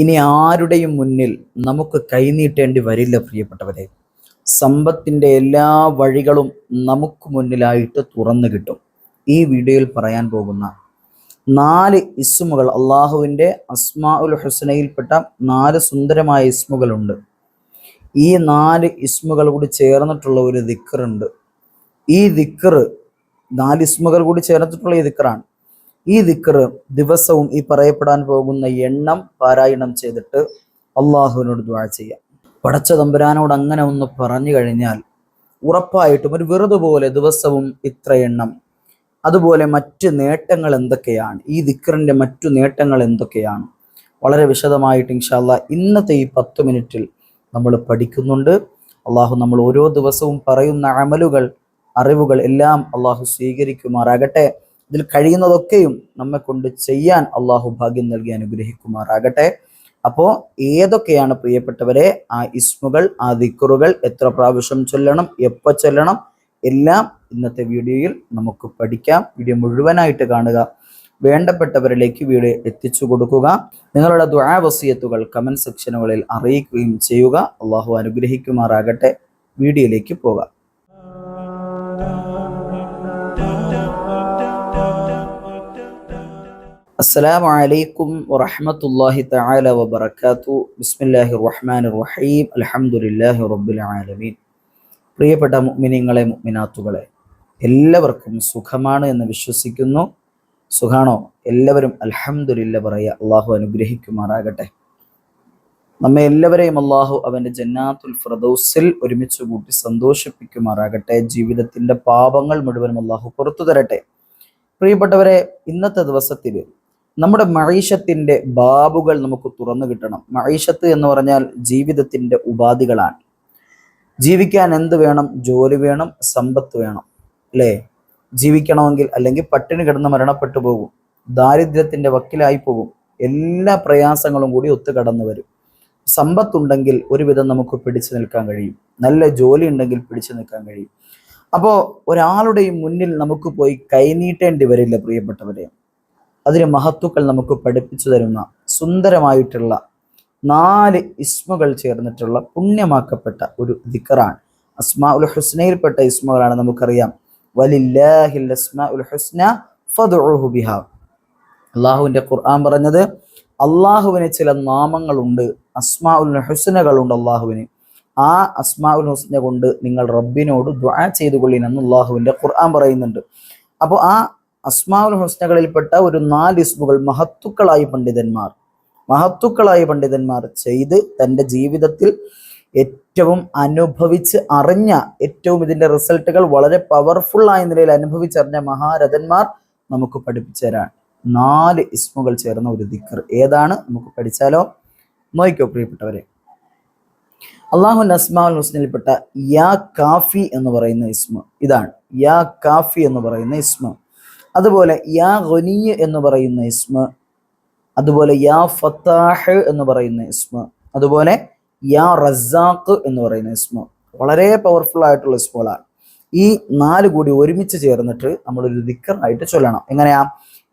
ഇനി ആരുടെയും മുന്നിൽ നമുക്ക് കൈനീട്ടേണ്ടി വരില്ല പ്രിയപ്പെട്ടവരെ. സമ്പത്തിൻ്റെ എല്ലാ വഴികളും നമുക്ക് മുന്നിലായിട്ട് തുറന്നു കിട്ടും. ഈ വീഡിയോയിൽ പറയാൻ പോകുന്ന 4 ഇസ്മുകൾ, അള്ളാഹുവിൻ്റെ അസ്മാഉൽ ഹുസ്നയിൽപ്പെട്ട 4 സുന്ദരമായ ഇസ്മുകളുണ്ട്. ഈ 4 ഇസ്മുകൾ കൂടി ചേർന്നിട്ടുള്ള ഒരു ദിക്റുണ്ട്. ഈ ദിക്ർ 4 ഇസ്മുകൾ കൂടി ചേർന്നിട്ടുള്ള ഈ ദിക്റാണ്. ഈ ദിക്ർ ദിവസവും ഈ പറയപ്പെടാൻ പോകുന്ന എണ്ണം പാരായണം ചെയ്തിട്ട് അള്ളാഹുവിനോട് ദുആ ചെയ്യാം. പടച്ച തമ്പുരാനോട് അങ്ങനെ ഒന്ന് പറഞ്ഞു കഴിഞ്ഞാൽ ഉറപ്പായിട്ടും ഒരു വെറുതെ പോലെ ദിവസവും ഇത്ര എണ്ണം. അതുപോലെ മറ്റ് നേട്ടങ്ങൾ എന്തൊക്കെയാണ്, ഈ ദിക്റിൻ്റെ മറ്റു നേട്ടങ്ങൾ എന്തൊക്കെയാണ്, വളരെ വിശദമായിട്ട് ഇൻഷാ അല്ലാഹ് ഇന്നത്തെ ഈ 10 മിനിറ്റിൽ നമ്മൾ പഠിക്കുന്നുണ്ട്. അള്ളാഹു നമ്മൾ ഓരോ ദിവസവും പറയുന്ന അമലുകൾ, അറിവുകൾ എല്ലാം അള്ളാഹു സ്വീകരിക്കുമാറാകട്ടെ. ഇതിൽ കഴിയുന്നതൊക്കെയും നമ്മെ കൊണ്ട് ചെയ്യാൻ അള്ളാഹു ഭാഗ്യം നൽകി അനുഗ്രഹിക്കുമാറാകട്ടെ. അപ്പോൾ ഏതൊക്കെയാണ് പ്രിയപ്പെട്ടവരെ ആ ഇസ്മുകൾ, ആ ദിക്റുകൾ, എത്ര പ്രാവശ്യം ചൊല്ലണം, എപ്പോൾ ചൊല്ലണം, എല്ലാം ഇന്നത്തെ വീഡിയോയിൽ നമുക്ക് പഠിക്കാം. വീഡിയോ മുഴുവനായിട്ട് കാണുക. വേണ്ടപ്പെട്ടവരിലേക്ക് വീഡിയോ എത്തിച്ചു കൊടുക്കുക. നിങ്ങളുടെ ദുആ വസിയത്തുകൾ കമന്റ് സെക്ഷനുകളിൽ അറിയിക്കുകയും ചെയ്യുക. അള്ളാഹു അനുഗ്രഹിക്കുമാറാകട്ടെ. വീഡിയോയിലേക്ക് പോകാം. അസ്സലാമു അലൈക്കും വറഹ്മത്തുള്ളാഹി തആല വബറകാതുഹു. ബിസ്മില്ലാഹിർ റഹ്മാനിർ റഹീം. അൽഹംദുലില്ലാഹി റബ്ബിൽ ആലമീൻ. പ്രിയപ്പെട്ട മുഅ്മിനീങ്ങളെ, മുഅ്മിനാത്തുകളെ, എല്ലാവർക്കും സുഖമാണ് എന്ന് വിശ്വസിക്കുന്നു. സുഖാണോ? എല്ലാവരും അൽഹംദുലില്ലാ പറയുക. അള്ളാഹു അനുഗ്രഹിക്കുമാറാകട്ടെ. നമ്മെ എല്ലാവരെയും അള്ളാഹു അവൻ്റെ ജന്നാത്തുൽ ഫിർദൗസിൽ ഒരുമിച്ച് കൂട്ടി സന്തോഷിപ്പിക്കുമാറാകട്ടെ. ജീവിതത്തിൻ്റെ പാപങ്ങൾ മുഴുവനും അള്ളാഹു പുറത്തു തരട്ടെ. പ്രിയപ്പെട്ടവരെ, ഇന്നത്തെ ദിവസത്തിൽ നമ്മുടെ മഈശത്തിൻ്റെ ബാബുകൾ നമുക്ക് തുറന്നു കിട്ടണം. മഈശത്ത് എന്ന് പറഞ്ഞാൽ ജീവിതത്തിൻ്റെ ഉപാധികളാണ്. ജീവിക്കാൻ എന്ത് വേണം? ജോലി വേണം, സമ്പത്ത് വേണം, അല്ലേ? ജീവിക്കണമെങ്കിൽ, അല്ലെങ്കിൽ പട്ടിണി കിടന്ന് മരണപ്പെട്ടു പോകും, ദാരിദ്ര്യത്തിൻ്റെ വക്കിലായി പോകും, എല്ലാ പ്രയാസങ്ങളും കൂടി ഒത്തു കടന്നു വരും. സമ്പത്തുണ്ടെങ്കിൽ ഒരുവിധം നമുക്ക് പിടിച്ചു നിൽക്കാൻ കഴിയും, നല്ല ജോലി ഉണ്ടെങ്കിൽ പിടിച്ചു നിൽക്കാൻ കഴിയും. അപ്പോൾ ഒരാളുടെയും മുന്നിൽ നമുക്ക് പോയി കൈനീട്ടേണ്ടി വരില്ല പ്രിയപ്പെട്ടവരെ. അതിന് മഹത്തുക്കൾ നമുക്ക് പഠിപ്പിച്ചു തരുന്ന സുന്ദരമായിട്ടുള്ള 4 ഇസ്മുകൾ ചേർന്നിട്ടുള്ള പുണ്യമാക്കപ്പെട്ട ഒരു ദിക്റാണ്. അസ്മാഉൽ ഹുസ്നയിൽപ്പെട്ട ഇസ്മുകളാണ്. നമുക്കറിയാം, വലില്ലാഹിൽ അസ്മാഉൽ ഹുസ്ന ഫദ്ഉഹു ബിഹാ. അള്ളാഹുവിൻ്റെ ഖുർആൻ പറഞ്ഞത് അള്ളാഹുവിന് ചില നാമങ്ങളുണ്ട്, അസ്മാഉൽ ഹുസ്നകളുണ്ട് അള്ളാഹുവിന്. ആ അസ്മാഉൽ ഹുസ്ന കൊണ്ട് നിങ്ങൾ റബ്ബിനോട് ദുആ ചെയ്തുകൊള്ളിൻ എന്ന് അള്ളാഹുവിൻ്റെ ഖുർആൻ പറയുന്നുണ്ട്. അപ്പോൾ ആ അസ്മാഉൽ ഹുസ്നകളിൽപ്പെട്ട ഒരു 4 ഇസ്മുകൾ മഹത്തുക്കളായ പണ്ഡിതന്മാർ ചെയ്ത് തൻ്റെ ജീവിതത്തിൽ ഏറ്റവും അനുഭവിച്ച് അറിഞ്ഞ, ഏറ്റവും ഇതിൻ്റെ റിസൾട്ടുകൾ വളരെ പവർഫുള്ളായ നിലയിൽ അനുഭവിച്ചറിഞ്ഞ മഹാരഥന്മാർ നമുക്ക് പഠിപ്പിച്ചു തരാൻ 4 ഇസ്മുകൾ ചേർന്ന ഒരു ദിക്ർ. ഏതാണ്? നമുക്ക് പഠിച്ചാലോ? നോക്കിക്കോ പ്രിയപ്പെട്ടവരെ. അള്ളാഹുവിൻ്റെ അസ്മാഉൽ ഹുസ്നയിൽപ്പെട്ട യാ കാഫി എന്ന് പറയുന്ന ഇസ്മ ഇതാണ്. യാ കാഫി എന്ന് പറയുന്ന ഇസ്മ. അതുപോലെ യാ ഗനി എന്ന് പറയുന്ന ഇസ്മ. അതുപോലെ യാ ഫത്താഹ് എന്ന് പറയുന്ന ഇസ്മ. അതുപോലെ യാ റസാഖ് എന്ന് പറയുന്ന ഇസ്മ. വളരെ പവർഫുൾ ആയിട്ടുള്ള ഇസ്മുകളാണ്. ഈ 4 കൂടി ഒരുമിച്ച് ചേർന്നിട്ട് നമ്മളൊരു ദിക്റായിട്ട് ചൊല്ലണം. എങ്ങനെയാ?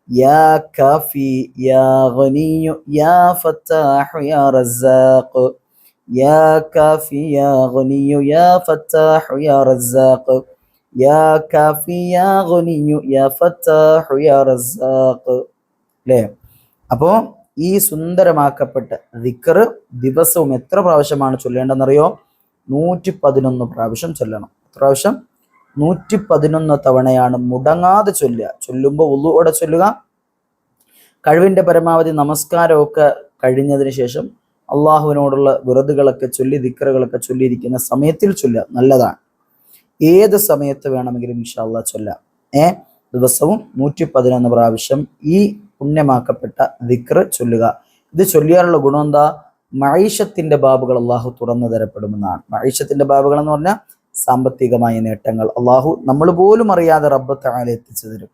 യാ കാഫി യാ ഗനി യാ ഫത്താഹ് യാ റസാഖ്. യാ കാഫി യാ ഗനി യാ ഫത്താഹ് യാ റസാഖ്. യാ കാഫി യാ ഗനി യാ ഫത്താഹ് യാ റസാഖ്. അല്ലേ? അപ്പോൾ ഈ സുന്ദരമാക്കപ്പെട്ട ദിക്ർ ദിവസവും എത്ര പ്രാവശ്യമാണ് ചൊല്ലേണ്ടതെന്നറിയോ? 111 പ്രാവശ്യം ചൊല്ലണം. എത്ര പ്രാവശ്യം? 111 തവണയാണ് മുടങ്ങാതെ ചൊല്ലുക. ചൊല്ലുമ്പോൾ വുളുഓടെ ചൊല്ലുക. കഴിവിൻ്റെ പരമാവധി നമസ്കാരമൊക്കെ കഴിഞ്ഞതിന് ശേഷം അള്ളാഹുവിനോടുള്ള വിറുതുകളൊക്കെ ചൊല്ലി, ദിക്റുകളൊക്കെ ചൊല്ലിയിരിക്കുന്ന സമയത്തിൽ ചൊല്ലുക, നല്ലതാണ്. ഏത് സമയത്ത് വേണമെങ്കിലും ഇൻഷാ അല്ലാഹ് ചൊല്ലാം. ദിവസവും 111 പ്രാവശ്യം ഈ പുണ്യമാക്കപ്പെട്ട ദിക്ർ ചൊല്ലുക. ഇത് ചൊല്ലിയാലുള്ള ഗുണം എന്താ? മഈശത്തിൻ്റെ ബാബുകൾ അള്ളാഹു തുറന്നു തരപ്പെടുമെന്നാണ്. മഈശത്തിൻ്റെ ബാബുകൾ എന്ന് പറഞ്ഞാൽ സാമ്പത്തികമായ നേട്ടങ്ങൾ അള്ളാഹു നമ്മൾ പോലും അറിയാതെ റബ്ബ് തആല എത്തിച്ചു തരും.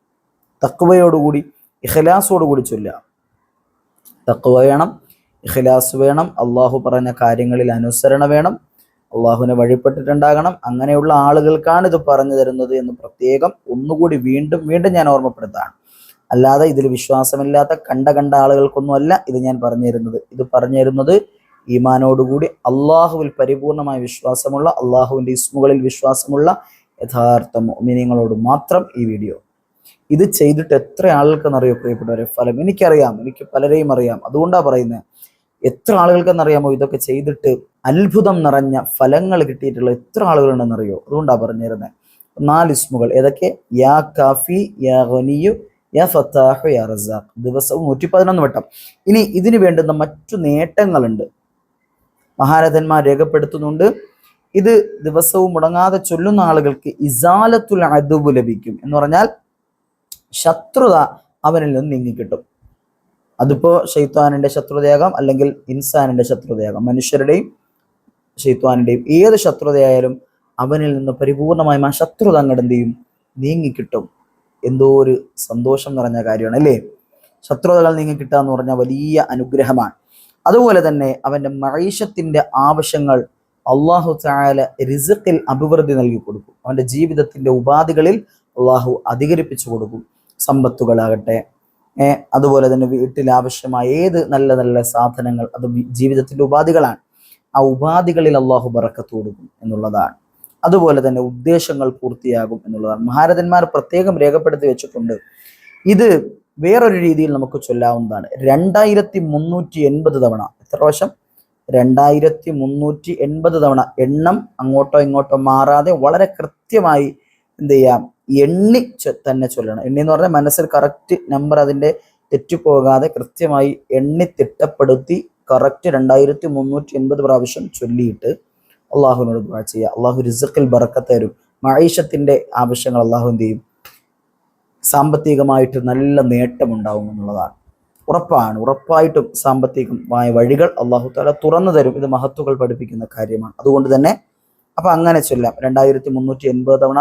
തഖ്വയോടുകൂടി, ഇഖ്ലാസോടുകൂടി ചൊല്ലുക. തഖ്വ വേണം, ഇഖ്ലാസ് വേണം, അള്ളാഹു പറഞ്ഞ കാര്യങ്ങളിൽ അനുസരണ വേണം, അള്ളാഹുവിനെ വഴിപ്പെട്ടിട്ടുണ്ടാകണം. അങ്ങനെയുള്ള ആളുകൾക്കാണ് ഇത് പറഞ്ഞു തരുന്നത് എന്ന് പ്രത്യേകം ഒന്നുകൂടി വീണ്ടും ഞാൻ ഓർമ്മപ്പെടുത്താണ്. അല്ലാതെ ഇതിൽ വിശ്വാസമില്ലാത്ത കണ്ട ആളുകൾക്കൊന്നുമല്ല ഇത് ഞാൻ പറഞ്ഞു തരുന്നത്. ഇത് പറഞ്ഞു തരുന്നത് ഈമാനോടുകൂടി അള്ളാഹുവിൽ പരിപൂർണമായ വിശ്വാസമുള്ള, അള്ളാഹുവിൻ്റെ ഇസ്മുകളിൽ വിശ്വാസമുള്ള യഥാർത്ഥ മുഅ്മിനീങ്ങളോട് മാത്രം ഈ വീഡിയോ. ഇത് ചെയ്തിട്ട് എത്ര ആളുകൾക്കെന്നറിയോ പ്രിയപ്പെട്ടവരെ ഫലം? എനിക്കറിയാം, എനിക്ക് പലരെയും അറിയാം. അതുകൊണ്ടാണ് പറയുന്നത്. എത്ര ആളുകൾക്കെന്നറിയാമോ ഇതൊക്കെ ചെയ്തിട്ട് അത്ഭുതം നിറഞ്ഞ ഫലങ്ങൾ കിട്ടിയിട്ടുള്ള എത്ര ആളുകളുണ്ടെന്നറിയോ? അതുകൊണ്ടാണ് പറഞ്ഞു തരുന്നത്. 4 ഇസ്മുകൾ ഏതൊക്കെ? യാ കാഫി, യാ ഗനിയു, യാ ഫത്താഹു, യാ റസാഖ്. ദിവസവും 111 വട്ടം. ഇനി ഇതിന് വേണ്ടുന്ന മറ്റു നേട്ടങ്ങളുണ്ട്, മഹാരഥന്മാർ രേഖപ്പെടുത്തുന്നുണ്ട്. ഇത് ദിവസവും മുടങ്ങാതെ ചൊല്ലുന്ന ആളുകൾക്ക് ഇസാലത്തുൽ അദുബ് ലഭിക്കും. എന്ന് പറഞ്ഞാൽ ശത്രുത അവനിൽ നിന്ന് നീങ്ങിക്കിട്ടും. അതിപ്പോ ശൈത്വാനിന്റെ ശത്രുതയാകാം, അല്ലെങ്കിൽ ഇൻസാനിന്റെ ശത്രുതയാകാം. മനുഷ്യരുടെയും ശൈത്വാനിന്റെയും ഏത് ശത്രുതയായാലും അവനിൽ നിന്ന് പരിപൂർണമായും ആ ശത്രുത അങ്ങോട്ട് എന്ത് ചെയ്യും? നീങ്ങിക്കിട്ടും. എന്തോ ഒരു സന്തോഷം നിറഞ്ഞ കാര്യമാണ് അല്ലേ? ശത്രുതകൾ നീങ്ങിക്കിട്ടുക എന്ന് പറഞ്ഞാൽ വലിയ അനുഗ്രഹമാണ്. അതുപോലെ തന്നെ അവന്റെ മഈശത്തിന്റെ ആവശ്യങ്ങൾ അള്ളാഹു തആല റിസ്ഖിൽ അഭിവൃദ്ധി നൽകി കൊടുക്കും. അവന്റെ ജീവിതത്തിന്റെ ഉപാധികളിൽ അള്ളാഹു അധികരിപ്പിച്ചു കൊടുക്കും. സമ്പത്തുകളാകട്ടെ, അതുപോലെ തന്നെ വീട്ടിൽ ആവശ്യമായ ഏത് നല്ല നല്ല സാധനങ്ങൾ, അത് ജീവിതത്തിന്റെ ഉപാധികളാണ്. ആ ഉപാധികളിൽ അള്ളാഹു ബറക്കത്ത് കൊടുക്കും എന്നുള്ളതാണ്. അതുപോലെ തന്നെ ഉദ്ദേശങ്ങൾ പൂർത്തിയാകും എന്നുള്ളതാണ്. മഹാരഥന്മാർ പ്രത്യേകം രേഖപ്പെടുത്തി വെച്ചിട്ടുണ്ട്. ഇത് വേറൊരു രീതിയിൽ നമുക്ക് ചൊല്ലാവുന്നതാണ്. 2380 തവണ. എത്ര പ്രാവശ്യം? 2380 തവണ. എണ്ണം അങ്ങോട്ടോ ഇങ്ങോട്ടോ മാറാതെ വളരെ കൃത്യമായി എന്ത് ചെയ്യാം? എണ്ണി തന്നെ ചൊല്ലണം. എണ്ണി എന്ന് പറഞ്ഞാൽ മനസ്സിൽ കറക്റ്റ് നമ്പർ, അതിൻ്റെ തെറ്റുപോകാതെ കൃത്യമായി എണ്ണി തിട്ടപ്പെടുത്തി കറക്റ്റ് 2380 പ്രാവശ്യം ചൊല്ലിയിട്ട് അള്ളാഹുവിനോട് ദുആ ചെയ്യുക. അള്ളാഹു റിസ്ഖിൽ ബറക്കത്ത് തരും. മഈശത്തിന്റെ ആവശ്യങ്ങൾ അള്ളാഹു എന്ത് ചെയ്യും? സാമ്പത്തികമായിട്ട് നല്ല നേട്ടമുണ്ടാവും എന്നുള്ളതാണ്. ഉറപ്പായിട്ടും സാമ്പത്തികമായ വഴികൾ അള്ളാഹു തആല തുറന്നു തരും. ഇത് മഹത്തുക്കൾ പഠിപ്പിക്കുന്ന കാര്യമാണ്. അതുകൊണ്ട് തന്നെ അപ്പൊ അങ്ങനെ ചൊല്ലാം. 2380 തവണ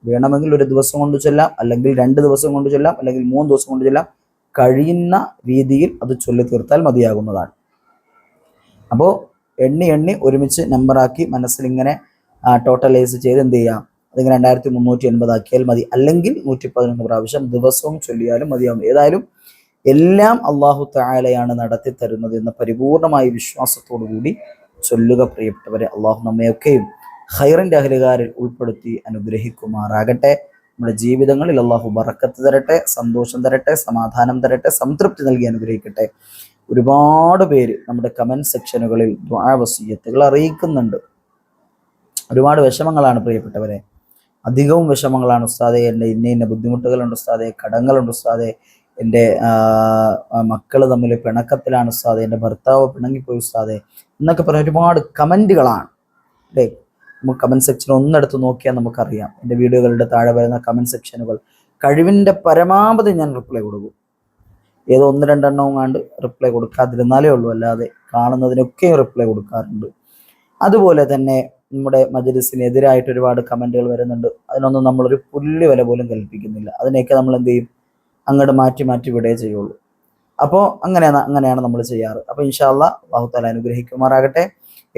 വേണമെങ്കിൽ ഒരു ദിവസം കൊണ്ട് ചൊല്ലാം, അല്ലെങ്കിൽ 2 ദിവസം കൊണ്ട് ചൊല്ലാം, അല്ലെങ്കിൽ 3 ദിവസം കൊണ്ട് ചൊല്ലാം. കഴിയുന്ന രീതിയിൽ അത് ചൊല്ലി തീർത്താൽ മതിയാകുന്നതാണ്. അപ്പോൾ എണ്ണി ഒരുമിച്ച് നമ്പറാക്കി മനസ്സിൽ ഇങ്ങനെ ടോട്ടലൈസ് ചെയ്ത് എന്ത് ചെയ്യാം? അതിങ്ങനെ 2380 ആക്കിയാൽ മതി. അല്ലെങ്കിൽ 111 പ്രാവശ്യം ദിവസവും ചൊല്ലിയാലും മതിയാവും. ഏതായാലും എല്ലാം അള്ളാഹു തആലയാണ് നടത്തി തരുന്നത് എന്ന പരിപൂർണമായ വിശ്വാസത്തോടു കൂടി ചൊല്ലുക പ്രിയപ്പെട്ടവരെ. അള്ളാഹു നമ്മയൊക്കെയും ഖൈറിന്റെ അഹ്ലുകാരിൽ ഉൾപ്പെടുത്തി അനുഗ്രഹിക്കുമാറാകട്ടെ. നമ്മുടെ ജീവിതങ്ങളിൽ അള്ളാഹു ബറക്കത്ത് തരട്ടെ, സന്തോഷം തരട്ടെ, സമാധാനം തരട്ടെ, സംതൃപ്തി നൽകി അനുഗ്രഹിക്കട്ടെ. ഒരുപാട് പേര് നമ്മുടെ കമന്റ് സെക്ഷനുകളിൽ ദുആ വസിയ്യത്തുകൾ അറിയിക്കുന്നുണ്ട്. ഒരുപാട് വിഷമങ്ങളാണ് പ്രിയപ്പെട്ടവരെ, അധികവും വിഷമങ്ങളാണ്. ഉസ്താദെ, എൻ്റെ ഇന്ന ബുദ്ധിമുട്ടുകളുണ്ട് ഉസ്താദെ, കടങ്ങളുണ്ട് ഉസ്താദെ, എൻ്റെ മക്കൾ തമ്മിൽ പിണക്കത്തിലാണ് ഉസ്താദെ, എൻ്റെ ഭർത്താവ് പിണങ്ങിപ്പോയി ഉസ്താദെ എന്നൊക്കെ പറഞ്ഞ ഒരുപാട് കമൻറ്റുകളാണ് അല്ലേ? നമുക്ക് കമൻറ്റ് സെക്ഷൻ ഒന്നെടുത്ത് നോക്കിയാൽ നമുക്കറിയാം. എൻ്റെ വീഡിയോകളുടെ താഴെ വരുന്ന കമൻറ്റ് സെക്ഷനുകൾ കഴിവിൻ്റെ പരമാവധി ഞാൻ റിപ്ലൈ കൊടുക്കും. ഏതോ 1-2 എണ്ണവും കണ്ട് റിപ്ലൈ കൊടുക്കാതിരുന്നാലേ ഉള്ളൂ, അല്ലാതെ കാണുന്നതിനൊക്കെ റിപ്ലൈ കൊടുക്കാറുണ്ട്. അതുപോലെ തന്നെ നമ്മുടെ മജ്‌ലിസിനെതിരായിട്ട് ഒരുപാട് കമൻറ്റുകൾ വരുന്നുണ്ട്. അതിനൊന്നും നമ്മളൊരു പുല്ല് വില പോലും കൽപ്പിക്കുന്നില്ല. അതിനെയൊക്കെ നമ്മൾ എന്ത് ചെയ്യും? അങ്ങോട്ട് മാറ്റി വിടേ ചെയ്യുള്ളൂ. അപ്പോൾ അങ്ങനെയാണ് നമ്മൾ ചെയ്യാറ്. അപ്പോൾ ഇൻഷാ അല്ലാഹ് അല്ലാഹു തആല അനുഗ്രഹിക്കുമാറാകട്ടെ.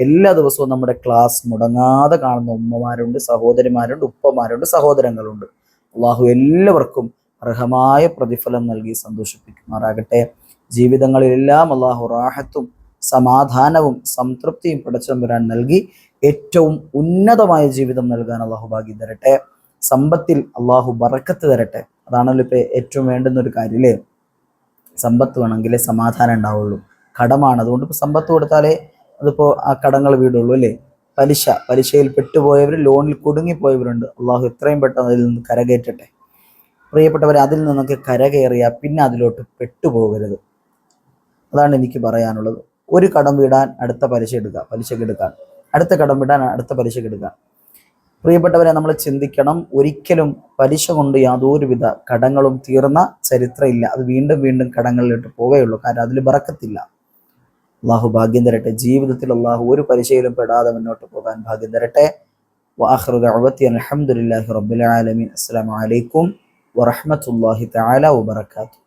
എല്ലാ ദിവസവും നമ്മുടെ ക്ലാസ് മുടങ്ങാതെ കാണുന്ന ഉമ്മമാരുണ്ട്, സഹോദരിമാരുണ്ട്, ഉപ്പമാരുണ്ട്, സഹോദരങ്ങളുണ്ട്. അള്ളാഹു എല്ലാവർക്കും അർഹമായ പ്രതിഫലം നൽകി സന്തോഷിപ്പിക്കുമാറാകട്ടെ. ജീവിതങ്ങളിലെല്ലാം അള്ളാഹു റാഹത്തും സമാധാനവും സംതൃപ്തിയും പടച്ചതമ്പുരാൻ നൽകി ഏറ്റവും ഉന്നതമായ ജീവിതം നൽകാൻ അള്ളാഹു ഭാഗ്യം തരട്ടെ. സമ്പത്തിൽ അള്ളാഹു ബറക്കത്ത് തരട്ടെ. അതാണല്ലോ ഇപ്പൊ ഏറ്റവും വേണ്ടുന്ന ഒരു കാര്യം അല്ലേ? സമ്പത്ത് വേണമെങ്കിലേ സമാധാനം ഉണ്ടാവുള്ളൂ. കടമാണ്, അതുകൊണ്ട് ഇപ്പോൾ സമ്പത്ത് കൊടുത്താലേ അതിപ്പോൾ ആ കടങ്ങൾ വീടുള്ളൂ അല്ലേ? പലിശയിൽ പെട്ടുപോയവർ, ലോണിൽ കുടുങ്ങിപ്പോയവരുണ്ട്. അള്ളാഹു എത്രയും പെട്ടെന്ന് അതിൽ നിന്ന് കരകയറ്റട്ടെ. പ്രിയപ്പെട്ടവർ, അതിൽ നിന്നൊക്കെ കരകയറിയാൽ പിന്നെ അതിലോട്ട് പെട്ടുപോകരുത്. അതാണ് എനിക്ക് പറയാനുള്ളത്. ഒരു കടം വീടാൻ അടുത്ത പലിശക്ക് എടുക്കാൻ, അടുത്ത കടം വീടാൻ അടുത്ത പലിശക്ക് എടുക്കാൻ. പ്രിയപ്പെട്ടവരെ, നമ്മൾ ചിന്തിക്കണം, ഒരിക്കലും പലിശ കൊണ്ട് യാതൊരുവിധ കടങ്ങളും തീർന്ന ചരിത്രമില്ല. അത് വീണ്ടും കടങ്ങളിലിട്ട് പോവുകയുള്ളൂ. കാരണം അതിൽ ബറക്കത്തില്ല. അള്ളാഹു ഭാഗ്യം തരട്ടെ. ജീവിതത്തിൽ അള്ളാഹു ഒരു പലിശയിലും പെടാതെ മുന്നോട്ട് പോകാൻ ഭാഗ്യം തരട്ടെ. വആഖിറു ദഅവതി അൽഹംദുലില്ലാഹി റബ്ബിൽ ആലമീൻ. അസ്സലാമു അലൈക്കും വറഹ്മത്തുള്ളാഹി തആല വബറകാതുഹു.